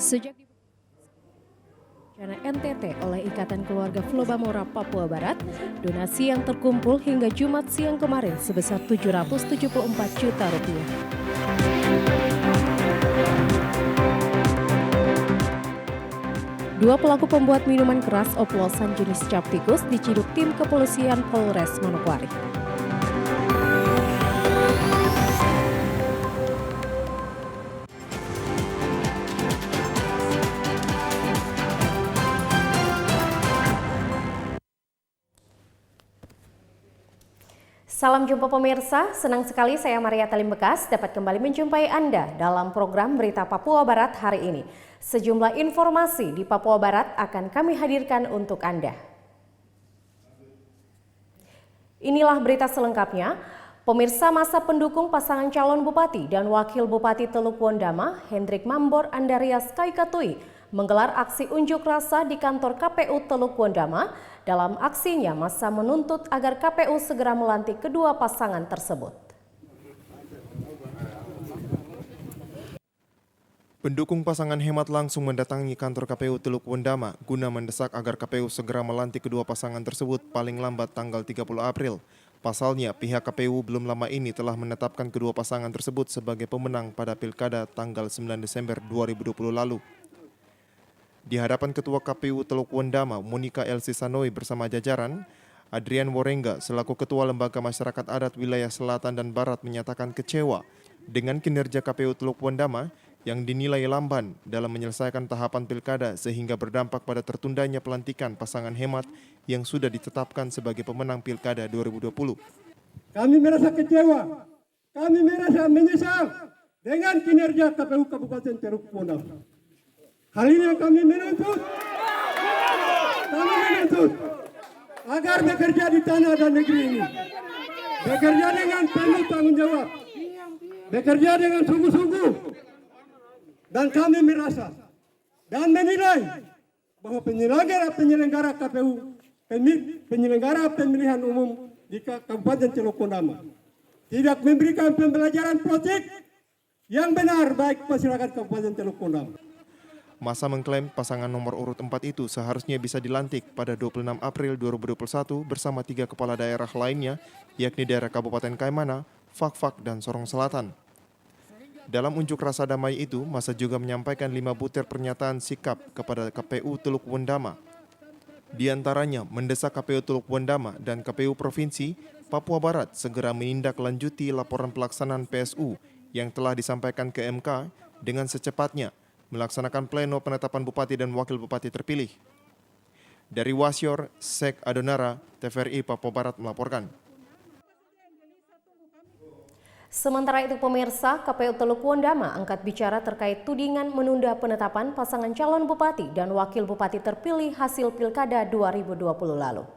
Sejak dibentuk NTT oleh Ikatan Keluarga Flobamora Papua Barat, donasi yang terkumpul hingga Jumat siang kemarin sebesar Rp774 juta. Dua pelaku pembuat minuman keras oplosan jenis cap tikus diciduk tim kepolisian Polres Manokwari. Salam jumpa pemirsa, senang sekali saya Maria Talim Bekas dapat kembali menjumpai Anda dalam program Berita Papua Barat hari ini. Sejumlah informasi di Papua Barat akan kami hadirkan untuk Anda. Inilah berita selengkapnya. Pemirsa, masa pendukung pasangan calon bupati dan wakil bupati Teluk Wondama, Hendrik Mambor Andarias Kaikatui, menggelar aksi unjuk rasa di kantor KPU Teluk Wondama. Dalam aksinya, massa menuntut agar KPU segera melantik kedua pasangan tersebut. Pendukung pasangan Hemat langsung mendatangi kantor KPU Teluk Wondama guna mendesak agar KPU segera melantik kedua pasangan tersebut paling lambat tanggal 30 April. Pasalnya, pihak KPU belum lama ini telah menetapkan kedua pasangan tersebut sebagai pemenang pada Pilkada tanggal 9 Desember 2020 lalu. Di hadapan Ketua KPU Teluk Wondama, Monika Elsie Sanoi bersama jajaran, Adrian Worenga selaku Ketua Lembaga Masyarakat Adat Wilayah Selatan dan Barat menyatakan kecewa dengan kinerja KPU Teluk Wondama yang dinilai lamban dalam menyelesaikan tahapan pilkada sehingga berdampak pada tertundanya pelantikan pasangan Hemat yang sudah ditetapkan sebagai pemenang Pilkada 2020. Kami merasa kecewa, kami merasa menyesal dengan kinerja KPU Kabupaten Teluk Wondama. Hal ini yang kami menuntut agar bekerja di tanah dan negeri ini, bekerja dengan penuh tanggung jawab, bekerja dengan sungguh-sungguh, dan kami merasa dan menilai bahwa penyelenggara KPU, penyelenggara pemilihan umum di Kabupaten Teluk Wondama tidak memberikan pembelajaran politik yang benar baik masyarakat Kabupaten Teluk Wondama. Massa mengklaim pasangan nomor urut 4 itu seharusnya bisa dilantik pada 26 April 2021 bersama 3 kepala daerah lainnya, yakni daerah Kabupaten Kaimana, Fak-Fak, dan Sorong Selatan. Dalam unjuk rasa damai itu, massa juga menyampaikan 5 butir pernyataan sikap kepada KPU Teluk Wondama. Di antaranya, mendesak KPU Teluk Wondama dan KPU Provinsi Papua Barat segera menindaklanjuti laporan pelaksanaan PSU yang telah disampaikan ke MK dengan secepatnya, melaksanakan pleno penetapan bupati dan wakil bupati terpilih. Dari Wasior, Sek Adonara, TVRI Papua Barat melaporkan. Sementara itu pemirsa, KPU Teluk Wondama angkat bicara terkait tudingan menunda penetapan pasangan calon bupati dan wakil bupati terpilih hasil Pilkada 2020 lalu.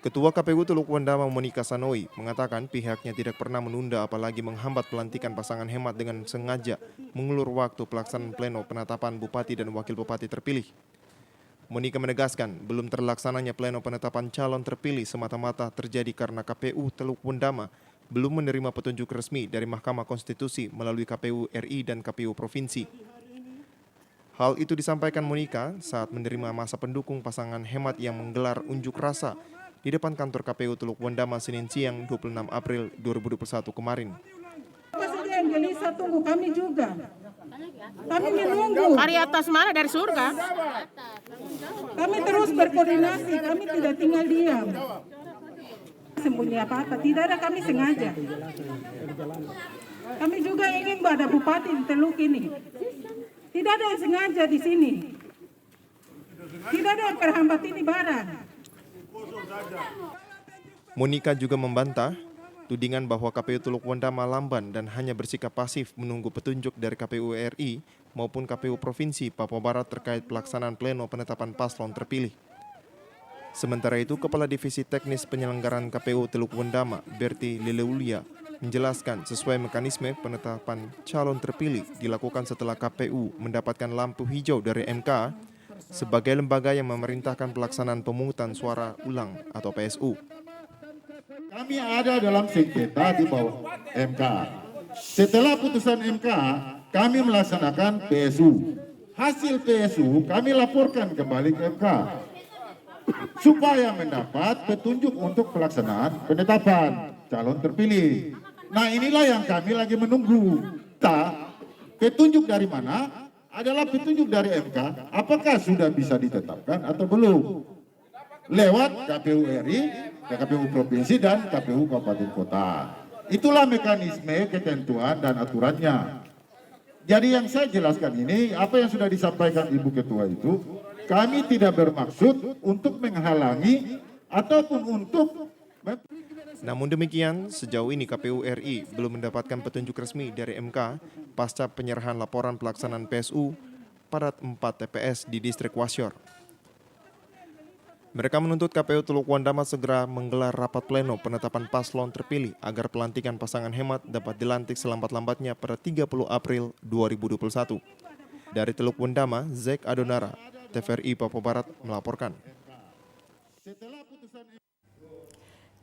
Ketua KPU Teluk Wondama Monika Sanoi mengatakan pihaknya tidak pernah menunda apalagi menghambat pelantikan pasangan Hemat dengan sengaja mengulur waktu pelaksanaan pleno penetapan bupati dan wakil bupati terpilih. Monika menegaskan belum terlaksananya pleno penetapan calon terpilih semata-mata terjadi karena KPU Teluk Wondama belum menerima petunjuk resmi dari Mahkamah Konstitusi melalui KPU RI dan KPU Provinsi. Hal itu disampaikan Monika saat menerima massa pendukung pasangan Hemat yang menggelar unjuk rasa di depan kantor KPU Teluk Wondama Senin siang 26 April 2021 kemarin. Presiden gelisah tunggu kami juga. Kami menunggu. Dari atas mana? Dari surga? Kami terus berkoordinasi, kami tidak tinggal diam. Sembunyi apa-apa, tidak ada kami sengaja. Kami juga ingin ada bupati di Teluk ini. Tidak ada yang sengaja di sini. Tidak ada yang terhambat ini barang. Monika juga membantah tudingan bahwa KPU Teluk Wondama lamban dan hanya bersikap pasif menunggu petunjuk dari KPU RI maupun KPU Provinsi Papua Barat terkait pelaksanaan pleno penetapan paslon terpilih. Sementara itu, Kepala Divisi Teknis Penyelenggaraan KPU Teluk Wondama, Berti Leleulia, menjelaskan sesuai mekanisme penetapan calon terpilih dilakukan setelah KPU mendapatkan lampu hijau dari MK sebagai lembaga yang memerintahkan pelaksanaan pemungutan suara ulang atau PSU. Kami ada dalam sengketa di bawah MK. Setelah putusan MK, kami melaksanakan PSU. Hasil PSU kami laporkan kembali ke MK supaya mendapat petunjuk untuk pelaksanaan penetapan calon terpilih. Nah, inilah yang kami lagi menunggu. Petunjuk dari mana? Adalah petunjuk dari MK. Apakah sudah bisa ditetapkan atau belum? Lewat KPU RI, KPU Provinsi, dan KPU Kabupaten Kota. Itulah mekanisme, ketentuan, dan aturannya. Jadi yang saya jelaskan ini, apa yang sudah disampaikan Ibu Ketua itu, kami tidak bermaksud untuk menghalangi ataupun untuk... Namun demikian, sejauh ini KPU RI belum mendapatkan petunjuk resmi dari MK pasca penyerahan laporan pelaksanaan PSU pada 4 TPS di distrik Wasior. Mereka menuntut KPU Teluk Wandama segera menggelar rapat pleno penetapan paslon terpilih agar pelantikan pasangan hemat dapat dilantik selambat-lambatnya pada 30 April 2021. Dari Teluk Wandama, Zek Adonara, TVRI Papua Barat melaporkan.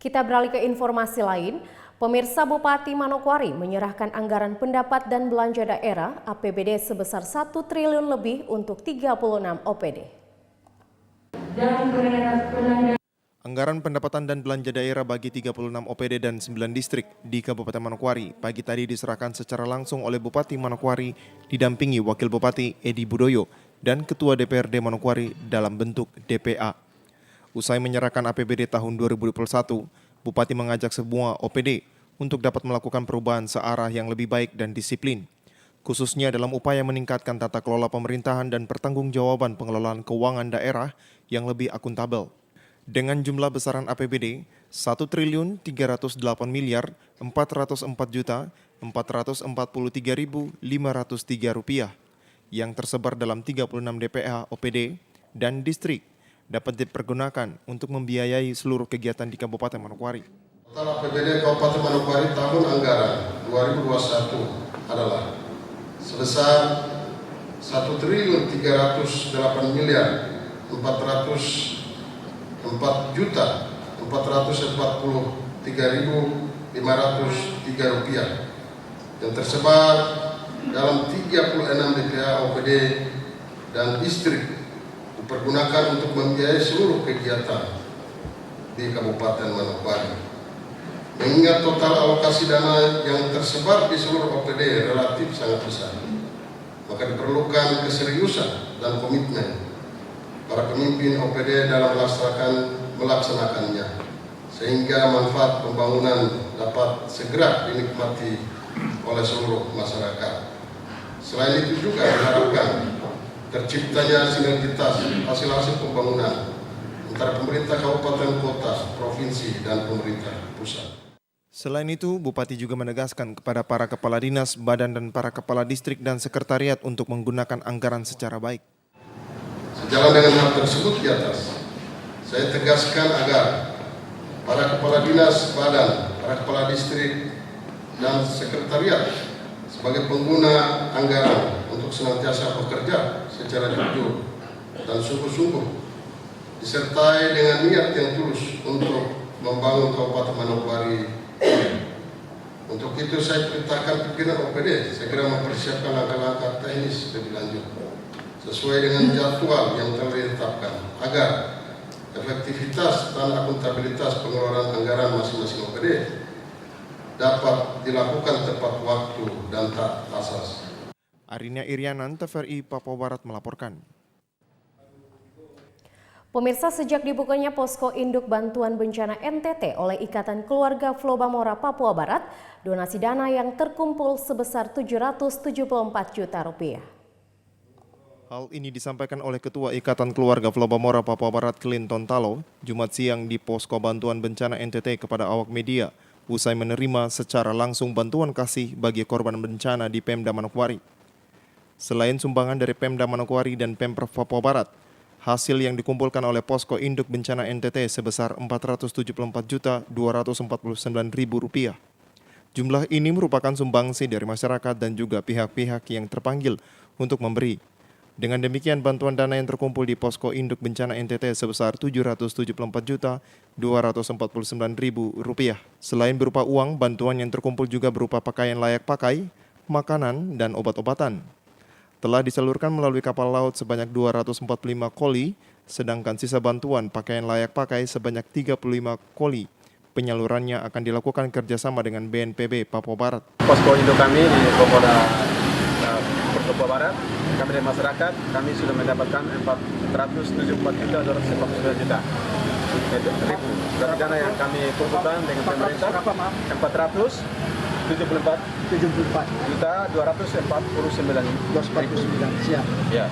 Kita beralih ke informasi lain. Pemirsa Bupati Manokwari menyerahkan anggaran pendapat dan belanja daerah APBD sebesar 1 triliun lebih untuk 36 OPD. Anggaran pendapatan dan belanja daerah bagi 36 OPD dan 9 distrik di Kabupaten Manokwari pagi tadi diserahkan secara langsung oleh Bupati Manokwari didampingi Wakil Bupati Edi Budoyo dan Ketua DPRD Manokwari dalam bentuk DPA. Usai menyerahkan APBD tahun 2021, Bupati mengajak semua OPD untuk dapat melakukan perubahan searah yang lebih baik dan disiplin, khususnya dalam upaya meningkatkan tata kelola pemerintahan dan pertanggungjawaban pengelolaan keuangan daerah yang lebih akuntabel. Dengan jumlah besaran APBD 1.308.404.443.503 rupiah yang tersebar dalam 36 DPA OPD dan distrik dapat dipergunakan untuk membiayai seluruh kegiatan di Kabupaten Manokwari. Total APBD Kabupaten Manokwari tahun anggaran 2021 adalah sebesar 1.304.443.503 rupiah yang tersebar dalam 36 DPA OPD dan distrik dipergunakan untuk membiayai seluruh kegiatan di Kabupaten Manokwari. Mengingat total alokasi dana yang tersebar di seluruh OPD relatif sangat besar, maka diperlukan keseriusan dan komitmen para pemimpin OPD dalam melaksanakannya, sehingga manfaat pembangunan dapat segera dinikmati oleh seluruh masyarakat. Selain itu juga diharapkan terciptanya sinergitas hasil-hasil pembangunan antara pemerintah kabupaten kota, provinsi, dan pemerintah pusat. Selain itu, Bupati juga menegaskan kepada para kepala dinas, badan dan para kepala distrik dan sekretariat untuk menggunakan anggaran secara baik. Sejalan dengan hal tersebut di atas, saya tegaskan agar para kepala dinas, badan, para kepala distrik, dan sekretariat sebagai pengguna anggaran untuk senantiasa bekerja secara jujur dan sungguh-sungguh, disertai dengan niat yang tulus untuk membangun Kabupaten Manokwari. Untuk itu saya perintahkan pimpinan OPD segera mempersiapkan langkah-langkah teknis lebih lanjut sesuai dengan jadwal yang telah ditetapkan agar efektivitas dan akuntabilitas pengeluaran anggaran masing-masing OPD dapat dilakukan tepat waktu dan tak asas. Arinia Irianan, TVRI Papua Barat melaporkan. Pemirsa, sejak dibukanya posko induk bantuan bencana NTT oleh Ikatan Keluarga Flobamora Papua Barat, donasi dana yang terkumpul sebesar 774 juta rupiah. Hal ini disampaikan oleh Ketua Ikatan Keluarga Flobamora Papua Barat Clinton Talo, Jumat siang di posko bantuan bencana NTT kepada awak media, usai menerima secara langsung bantuan kasih bagi korban bencana di Pemda Manokwari. Selain sumbangan dari Pemda Manokwari dan Pemprov Papua Barat, hasil yang dikumpulkan oleh posko induk bencana NTT sebesar Rp474.249.000. Jumlah ini merupakan sumbangsi dari masyarakat dan juga pihak-pihak yang terpanggil untuk memberi. Dengan demikian, bantuan dana yang terkumpul di Posko Induk Bencana NTT sebesar Rp774.249.000. Selain berupa uang, bantuan yang terkumpul juga berupa pakaian layak pakai, makanan, dan obat-obatan. Telah disalurkan melalui kapal laut sebanyak 245 koli, sedangkan sisa bantuan pakaian layak pakai sebanyak 35 koli. Penyalurannya akan dilakukan kerjasama dengan BNPB Papua Barat. Posko induk kami di Papua Barat, kami dari masyarakat, kami sudah mendapatkan 474.249 juta. Dari dana yang kami kumpulkan dengan pemerintah 474.249.000. Siap. Ya.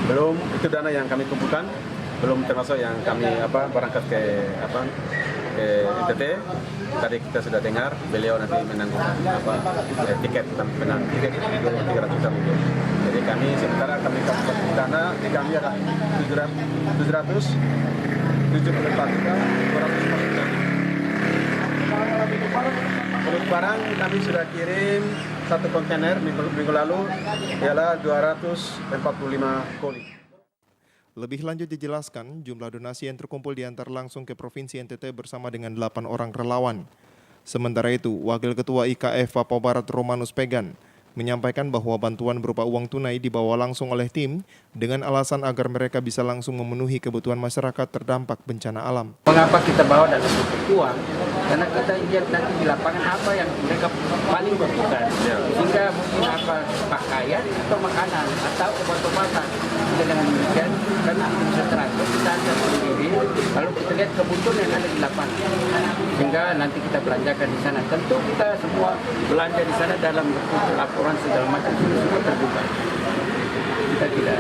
Belum itu dana yang kami kumpulkan, belum termasuk yang kami berangkat ke NTT. Tadi kita sudah dengar beliau nanti menanggung tiket penang tiket 300 juta rupiah. Jadi kami sementara kami kumpulkan dana di kami ada 774.249. Untuk barang kami sudah kirim 1 kontainer minggu lalu, ialah 245 koli. Lebih lanjut dijelaskan, jumlah donasi yang terkumpul diantar langsung ke Provinsi NTT bersama dengan 8 orang relawan. Sementara itu, Wakil Ketua IKF Papua Barat Romanus Pegan menyampaikan bahwa bantuan berupa uang tunai dibawa langsung oleh tim dengan alasan agar mereka bisa langsung memenuhi kebutuhan masyarakat terdampak bencana alam. Mengapa kita bawa dalam bentuk uang? Karena kita lihat nanti di lapangan apa yang mereka paling butuhkan. Sehingga mungkin apa pakaian atau makanan atau obat-obatan. Dengan demikian kami bisa transfer, kita akan sendiri, lalu kita lihat kebutuhan yang ada di lapangan. Sehingga nanti kita belanjakan di sana. Tentu kita semua belanja di sana dalam bentuk laporan segala macam semua terbuka. Kita tidak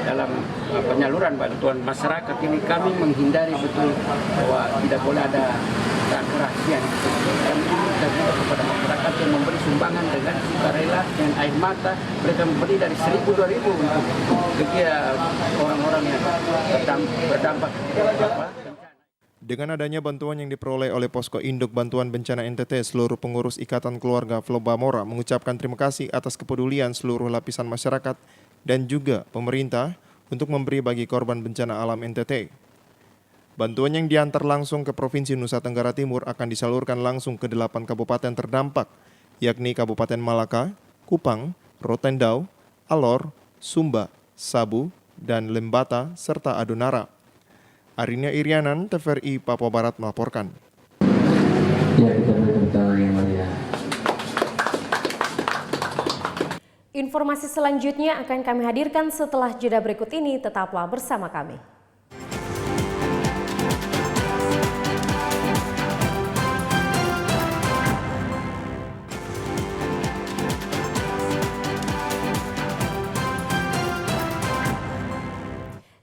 dalam penyaluran bantuan masyarakat ini kami menghindari betul bahwa tidak boleh ada kerahasiaan. Kami kita juga kepada masyarakat yang memberi sumbangan dengan sukarela, dengan air mata. Mereka memberi dari 1.000-2.000 untuk orang-orang yang berdampak. Dengan adanya bantuan yang diperoleh oleh Posko Induk Bantuan Bencana NTT, seluruh pengurus Ikatan Keluarga Flobamora mengucapkan terima kasih atas kepedulian seluruh lapisan masyarakat dan juga pemerintah untuk memberi bagi korban bencana alam NTT. Bantuan yang diantar langsung ke Provinsi Nusa Tenggara Timur akan disalurkan langsung ke 8 kabupaten terdampak, yakni Kabupaten Malaka, Kupang, Rotendau, Alor, Sumba, Sabu, dan Lembata, serta Adonara. Arinia Irianan, TVRI Papua Barat melaporkan. Ya, kita bertemu yang mulia. Informasi selanjutnya akan kami hadirkan setelah jeda berikut ini. Tetaplah bersama kami.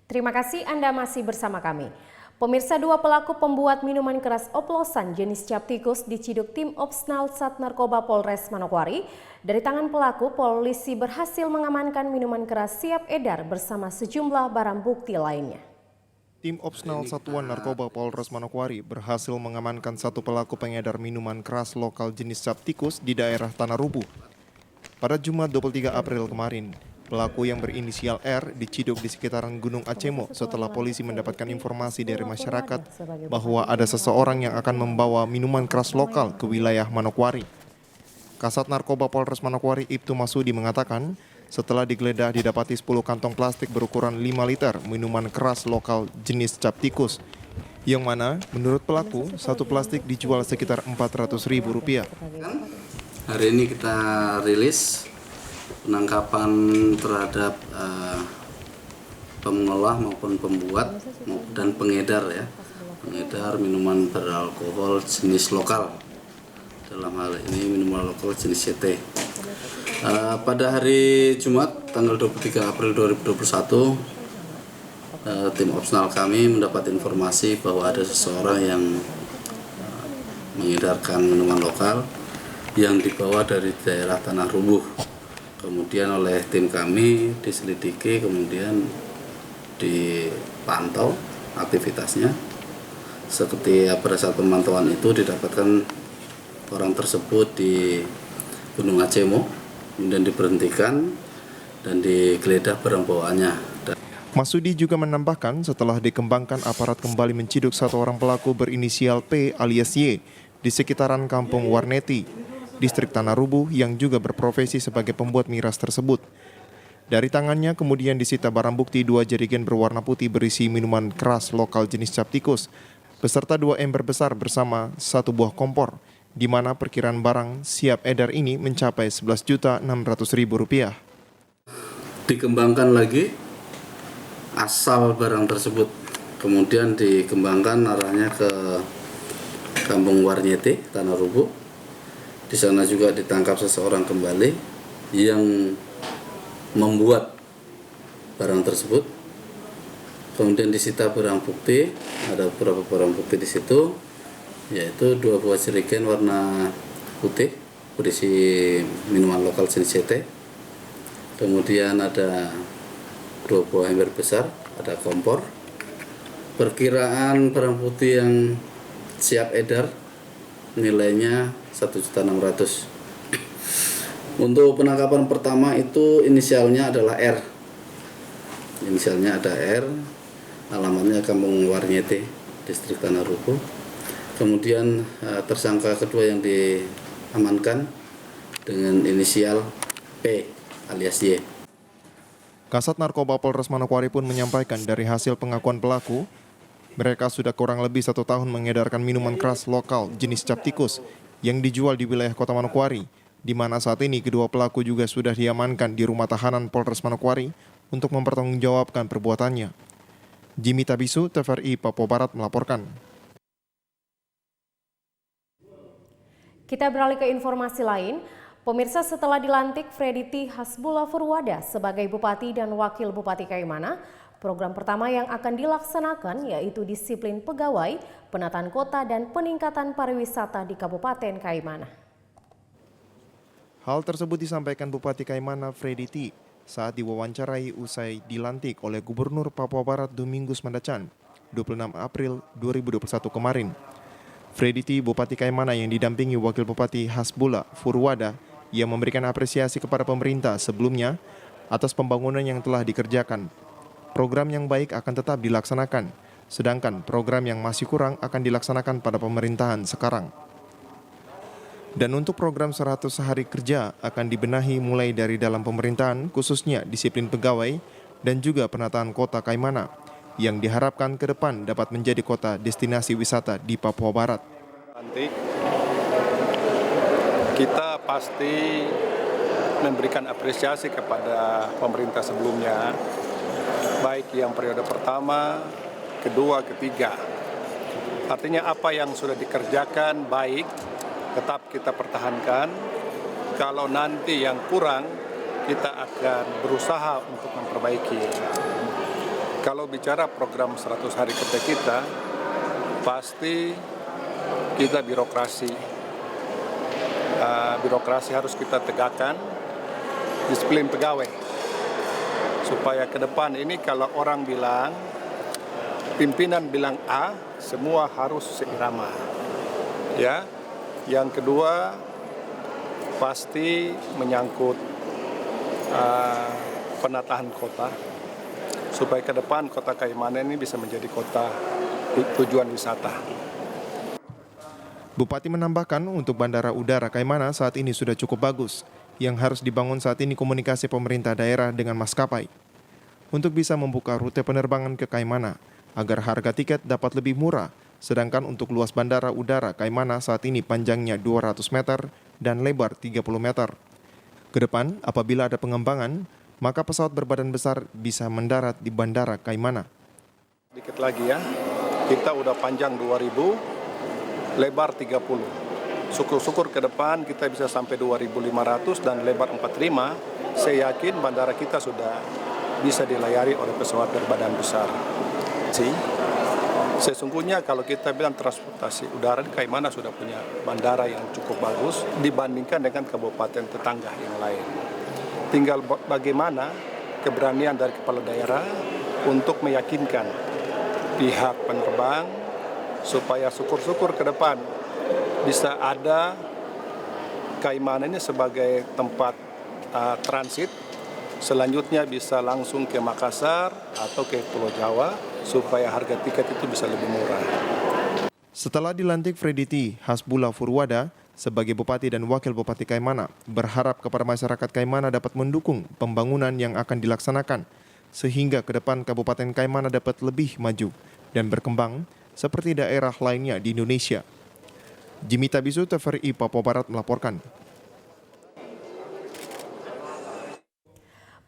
Terima kasih Anda masih bersama kami. Pemirsa, 2 pelaku pembuat minuman keras oplosan jenis cap tikus diciduk tim Opsnal Sat Narkoba Polres Manokwari. Dari tangan pelaku, polisi berhasil mengamankan minuman keras siap edar bersama sejumlah barang bukti lainnya. Tim Opsnal Satuan Narkoba Polres Manokwari berhasil mengamankan 1 pelaku pengedar minuman keras lokal jenis cap tikus di daerah Tanah Rubuh. Pada Jumat 23 April kemarin, pelaku yang berinisial R diciduk di sekitaran Gunung Acemo setelah polisi mendapatkan informasi dari masyarakat bahwa ada seseorang yang akan membawa minuman keras lokal ke wilayah Manokwari. Kasat Narkoba Polres Manokwari Ibtu Masudi mengatakan, setelah digeledah didapati 10 kantong plastik berukuran 5 liter minuman keras lokal jenis cap tikus, yang mana menurut pelaku 1 plastik dijual sekitar Rp400.000. Hari ini kita rilis penangkapan terhadap pengolah maupun pembuat dan pengedar pengedar minuman beralkohol jenis lokal, dalam hal ini minuman lokal jenis CT. Pada hari Jumat tanggal 23 April 2021, tim Opsnal kami mendapat informasi bahwa ada seseorang yang mengedarkan minuman lokal yang dibawa dari daerah Tanah Rubuh. Kemudian oleh tim kami diselidiki, kemudian dipantau aktivitasnya. Seperti pada saat pemantauan itu didapatkan orang tersebut di Gunung Acemo kemudian diberhentikan dan digeledah barang bawaannya. Masudi juga menambahkan setelah dikembangkan aparat kembali menciduk satu orang pelaku berinisial P alias Y di sekitaran Kampung Warneti, distrik Tanah Rubuh yang juga berprofesi sebagai pembuat miras tersebut. Dari tangannya kemudian disita barang bukti 2 jerigen berwarna putih berisi minuman keras lokal jenis cap tikus, beserta 2 ember besar bersama 1 buah kompor, di mana perkiraan barang siap edar ini mencapai Rp11.600.000. Dikembangkan lagi asal barang tersebut, kemudian dikembangkan arahnya ke Kampung Warneti, Tanah Rubuh. Di sana juga ditangkap seseorang kembali yang membuat barang tersebut. Kemudian disita barang bukti, ada beberapa barang bukti di situ, yaitu 2 buah jerigen warna putih berisi minuman lokal jenis CT. Kemudian ada 2 buah ember besar, ada kompor. Perkiraan barang putih yang siap edar nilainya 1.600.000. Untuk penangkapan pertama itu inisialnya adalah R. Inisialnya ada R, alamatnya Kampung Warneti, distrik Tanah Rubuh. Kemudian tersangka kedua yang diamankan dengan inisial P alias Y. Kasat Narkoba Polres Manokwari pun menyampaikan dari hasil pengakuan pelaku, mereka sudah kurang lebih 1 tahun mengedarkan minuman keras lokal jenis cap tikus yang dijual di wilayah Kota Manokwari, di mana saat ini kedua pelaku juga sudah diamankan di rumah tahanan Polres Manokwari untuk mempertanggungjawabkan perbuatannya. Jimmy Tabisu, TVRI Papua Barat melaporkan. Kita beralih ke informasi lain. Pemirsa, setelah dilantik Freddy Hasbullah Furwada sebagai Bupati dan Wakil Bupati Kaimana, program pertama yang akan dilaksanakan yaitu disiplin pegawai, penataan kota, dan peningkatan pariwisata di Kabupaten Kaimana. Hal tersebut disampaikan Bupati Kaimana Freddy T saat diwawancarai usai dilantik oleh Gubernur Papua Barat Domingus Mandacan 26 April 2021 kemarin. Freddy T, Bupati Kaimana yang didampingi Wakil Bupati Hasbullah Furwada, yang memberikan apresiasi kepada pemerintah sebelumnya atas pembangunan yang telah dikerjakan. Program yang baik akan tetap dilaksanakan, sedangkan program yang masih kurang akan dilaksanakan pada pemerintahan sekarang. Dan untuk program 100 hari kerja akan dibenahi mulai dari dalam pemerintahan, khususnya disiplin pegawai dan juga penataan kota Kaimana, yang diharapkan ke depan dapat menjadi kota destinasi wisata di Papua Barat. Kita pasti memberikan apresiasi kepada pemerintah sebelumnya, baik yang periode pertama, kedua, ketiga. Artinya apa yang sudah dikerjakan baik, tetap kita pertahankan. Kalau nanti yang kurang, kita akan berusaha untuk memperbaiki. Kalau bicara program 100 hari kerja kita, pasti kita birokrasi. Birokrasi harus kita tegakkan, disiplin pegawai. Supaya ke depan ini kalau orang bilang, pimpinan bilang A, semua harus seirama. Ya. Yang kedua, pasti menyangkut penataan kota. Supaya ke depan kota Kaimana ini bisa menjadi kota tujuan wisata. Bupati menambahkan untuk Bandara Udara Kaimana saat ini sudah cukup bagus. Yang harus dibangun saat ini komunikasi pemerintah daerah dengan maskapai. Untuk bisa membuka rute penerbangan ke Kaimana agar harga tiket dapat lebih murah. Sedangkan untuk luas Bandara Udara Kaimana saat ini panjangnya 200 meter dan lebar 30 meter. Kedepan apabila ada pengembangan, maka pesawat berbadan besar bisa mendarat di Bandara Kaimana. Dikit lagi ya, kita udah panjang 2000, lebar 30. Syukur-syukur ke depan kita bisa sampai 2.500 dan lebar 45. Saya yakin bandara kita sudah bisa dilayari oleh pesawat berbadan besar. Sesungguhnya kalau kita bilang transportasi udara di Kaimana sudah punya bandara yang cukup bagus dibandingkan dengan kabupaten tetangga yang lain. Tinggal bagaimana keberanian dari kepala daerah untuk meyakinkan pihak penerbang supaya syukur-syukur ke depan bisa ada Kaimana ini sebagai tempat transit, selanjutnya bisa langsung ke Makassar atau ke Pulau Jawa supaya harga tiket itu bisa lebih murah. Setelah dilantik, Freddy T. Hasbullah Furwada sebagai Bupati dan Wakil Bupati Kaimana berharap kepada masyarakat Kaimana dapat mendukung pembangunan yang akan dilaksanakan sehingga ke depan Kabupaten Kaimana dapat lebih maju dan berkembang seperti daerah lainnya di Indonesia. Jimmy Tabisu, TVRI Papua Barat melaporkan.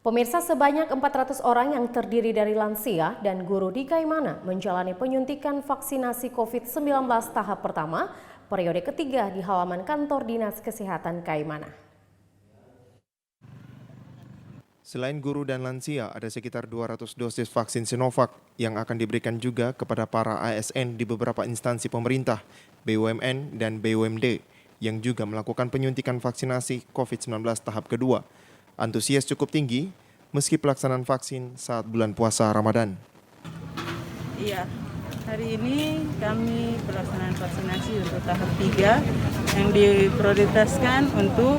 Pemirsa, sebanyak 400 orang yang terdiri dari lansia dan guru di Kaimana menjalani penyuntikan vaksinasi COVID-19 tahap pertama, periode ketiga di halaman kantor Dinas Kesehatan Kaimana. Selain guru dan lansia, ada sekitar 200 dosis vaksin Sinovac yang akan diberikan juga kepada para ASN di beberapa instansi pemerintah, BUMN, dan BUMD yang juga melakukan penyuntikan vaksinasi COVID-19 tahap kedua. Antusias cukup tinggi meski pelaksanaan vaksin saat bulan puasa Ramadan. Iya, hari ini kami pelaksanaan vaksinasi untuk tahap 3 yang diprioritaskan untuk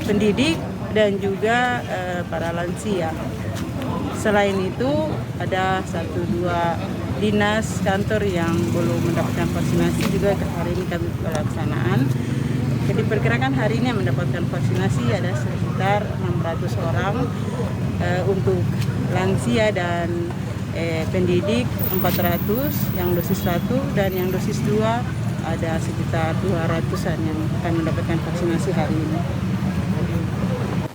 pendidik dan juga para lansia. Selain itu ada 1-2 dinas kantor yang belum mendapatkan vaksinasi juga hari ini kami pelaksanaan. Jadi diperkirakan hari ini yang mendapatkan vaksinasi ada sekitar 600 orang untuk lansia dan pendidik 400 yang dosis 1 dan yang dosis 2 ada sekitar 200-an yang akan mendapatkan vaksinasi hari ini.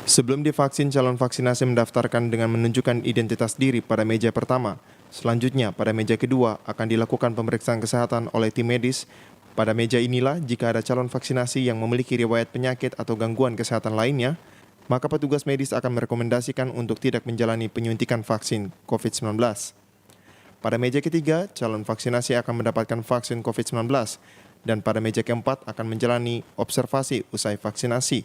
Sebelum divaksin, calon vaksinasi mendaftarkan dengan menunjukkan identitas diri pada meja pertama. Selanjutnya, pada meja kedua akan dilakukan pemeriksaan kesehatan oleh tim medis. Pada meja inilah, jika ada calon vaksinasi yang memiliki riwayat penyakit atau gangguan kesehatan lainnya, maka petugas medis akan merekomendasikan untuk tidak menjalani penyuntikan vaksin COVID-19. Pada meja ketiga, calon vaksinasi akan mendapatkan vaksin COVID-19, dan pada meja keempat akan menjalani observasi usai vaksinasi.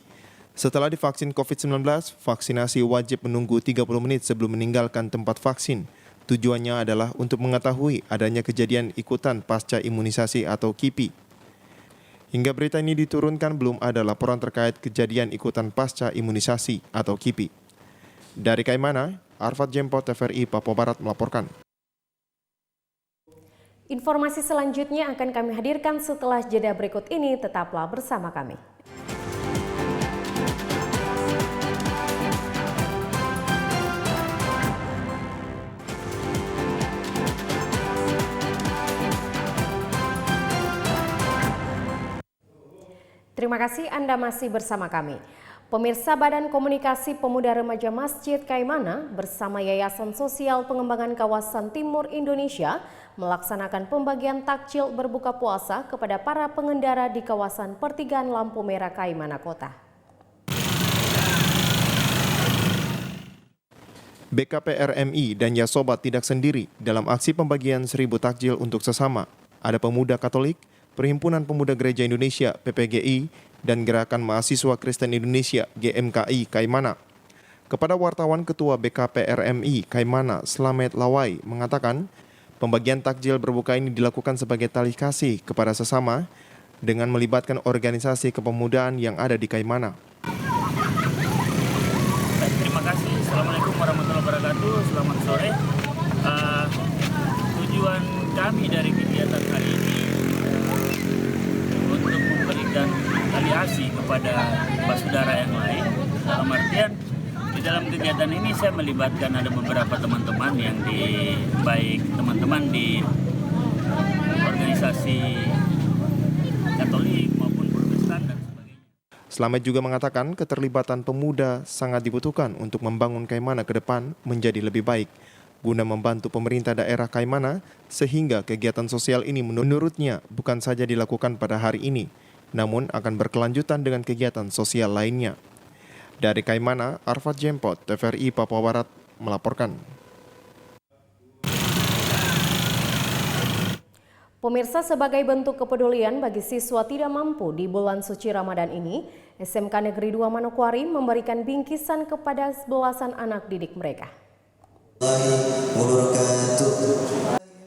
Setelah divaksin COVID-19, vaksinasi wajib menunggu 30 menit sebelum meninggalkan tempat vaksin. Tujuannya adalah untuk mengetahui adanya kejadian ikutan pasca imunisasi atau KIPI. Hingga berita ini diturunkan, belum ada laporan terkait kejadian ikutan pasca imunisasi atau KIPI. Dari Kaimana, Arfad Jempo, TVRI Papua Barat melaporkan. Informasi selanjutnya akan kami hadirkan setelah jeda berikut ini. Tetaplah bersama kami. Terima kasih Anda masih bersama kami. Pemirsa, Badan Komunikasi Pemuda Remaja Masjid Kaimana bersama Yayasan Sosial Pengembangan Kawasan Timur Indonesia melaksanakan pembagian takjil berbuka puasa kepada para pengendara di kawasan Pertigaan Lampu Merah Kaimana Kota. BKPRMI dan Yasobat tidak sendiri dalam aksi pembagian 1000 takjil untuk sesama. Ada pemuda Katolik, Perhimpunan Pemuda Gereja Indonesia (PPGI) dan Gerakan Mahasiswa Kristen Indonesia (GMKI) Kaimana. Kepada wartawan, Ketua BKPRMI Kaimana Slamet Lawai mengatakan, pembagian takjil berbuka ini dilakukan sebagai tali kasih kepada sesama dengan melibatkan organisasi kepemudaan yang ada di Kaimana. Terima kasih. Assalamualaikum warahmatullahi wabarakatuh. Selamat sore. Tujuan kami dari kegiatan hari ini untuk memberikan tali kasih kepada saudara yang lain. Dalam artian di dalam kegiatan ini saya melibatkan ada beberapa teman-teman yang baik teman-teman di organisasi Katolik maupun Protestan dan sebagainya. Slamet juga mengatakan keterlibatan pemuda sangat dibutuhkan untuk membangun Kaimana ke depan menjadi lebih baik, guna membantu pemerintah daerah Kaimana sehingga kegiatan sosial ini menurutnya bukan saja dilakukan pada hari ini, namun akan berkelanjutan dengan kegiatan sosial lainnya. Dari Kaimana, Arfad Jempot, TVRI Papua Barat melaporkan. Pemirsa, sebagai bentuk kepedulian bagi siswa tidak mampu di bulan suci Ramadan ini, SMK Negeri 2 Manokwari memberikan bingkisan kepada belasan anak didik mereka.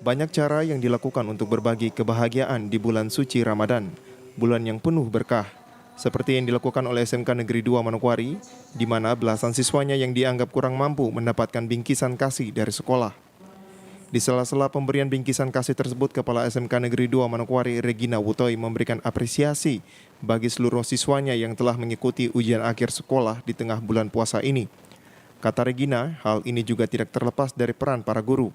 Banyak cara yang dilakukan untuk berbagi kebahagiaan di bulan suci Ramadan, bulan yang penuh berkah. seperti yang dilakukan oleh SMK Negeri 2 Manokwari, di mana belasan siswanya yang dianggap kurang mampu mendapatkan bingkisan kasih dari sekolah. Di sela-sela pemberian bingkisan kasih tersebut, Kepala SMK Negeri 2 Manokwari Regina Wutoi memberikan apresiasi bagi seluruh siswanya yang telah mengikuti ujian akhir sekolah di tengah bulan puasa ini. Kata Regina, hal ini juga tidak terlepas dari peran para guru.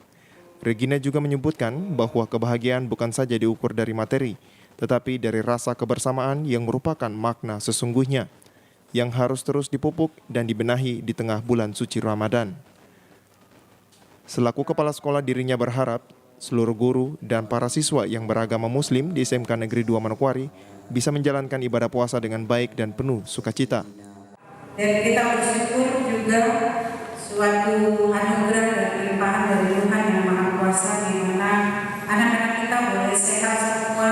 Regina juga menyebutkan bahwa kebahagiaan bukan saja diukur dari materi, tetapi dari rasa kebersamaan yang merupakan makna sesungguhnya, yang harus terus dipupuk dan dibenahi di tengah bulan suci Ramadan. Selaku kepala sekolah, dirinya berharap seluruh guru dan para siswa yang beragama Muslim di SMK Negeri 2 Manokwari bisa menjalankan ibadah puasa dengan baik dan penuh sukacita. Dan kita bersyukur juga suatu anugerah dan limpahan dari Tuhan Yang Maha Kuasa, di mana anak-anak kita boleh sehat semua,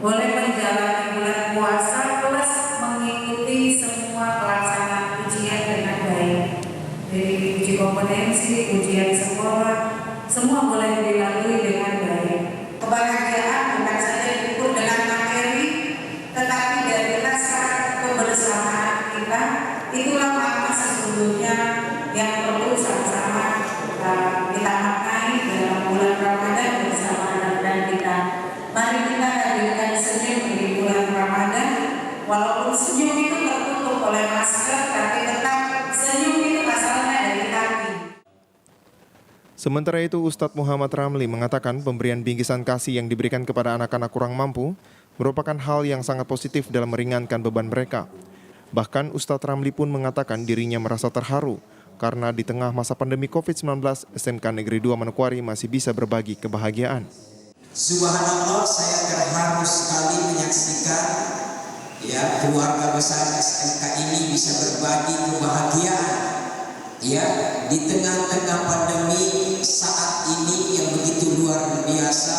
boleh menjalani bulan puasa plus mengikuti semua pelaksanaan ujian dengan baik. Dari uji kompetensi, ujian sekolah, semua boleh dilalui dengan baik. Kebahagiaan bukan saja diukur dengan materi, tetapi dari rasa kebersamaan kita. Itulah makna sesungguhnya yang perlu sama-sama kita maknai dalam bulan Ramadan bersama dan kita. Mari kita hadirkan senyum di bulan Ramadan, walaupun senyum itu tertutup oleh masker, tapi tetap senyum itu asalnya dari hati. Sementara itu, Ustadz Muhammad Ramli mengatakan pemberian bingkisan kasih yang diberikan kepada anak-anak kurang mampu merupakan hal yang sangat positif dalam meringankan beban mereka. Bahkan Ustadz Ramli pun mengatakan dirinya merasa terharu karena di tengah masa pandemi COVID-19, SMK Negeri 2 Manokwari masih bisa berbagi kebahagiaan. Subhanallah, saya terharu sekali menyaksikan keluarga besar SMK ini bisa berbagi kebahagiaan di tengah-tengah pandemi saat ini yang begitu luar biasa.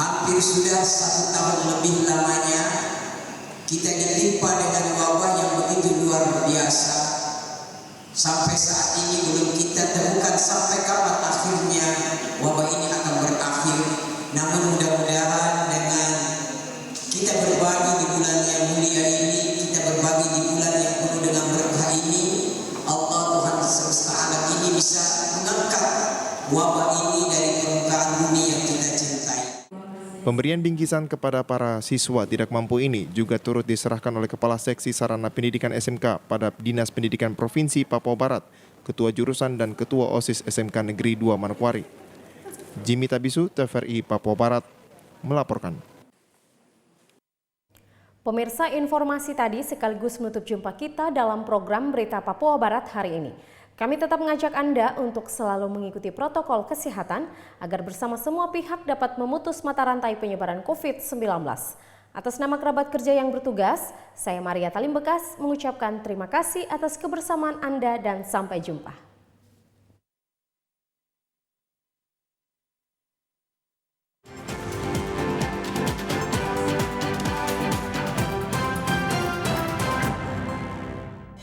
Hampir sudah 1 tahun lebih lamanya kita ditimpa dengan wabah yang begitu luar biasa. Sampai saat ini belum kita temukan sampai kapan akhirnya wabah ini akan berakhir. Namun mudah-mudahan dengan kita berbagi di bulan yang mulia ini, kita berbagi di bulan yang penuh dengan berkah ini, Allah Tuhan semesta alam ini bisa mengangkat wabah ini dari permukaan bumi yang kita cintai. Pemberian bingkisan kepada para siswa tidak mampu ini juga turut diserahkan oleh Kepala Seksi Sarana Pendidikan SMK pada Dinas Pendidikan Provinsi Papua Barat, Ketua Jurusan dan Ketua OSIS SMK Negeri 2 Manokwari. Jimmy Tabisu, TVRI Papua Barat, melaporkan. Pemirsa, informasi tadi sekaligus menutup jumpa kita dalam program Berita Papua Barat hari ini. Kami tetap mengajak Anda untuk selalu mengikuti protokol kesehatan agar bersama semua pihak dapat memutus mata rantai penyebaran COVID-19. Atas nama kerabat kerja yang bertugas, saya Maria Talim Bekas mengucapkan terima kasih atas kebersamaan Anda dan sampai jumpa.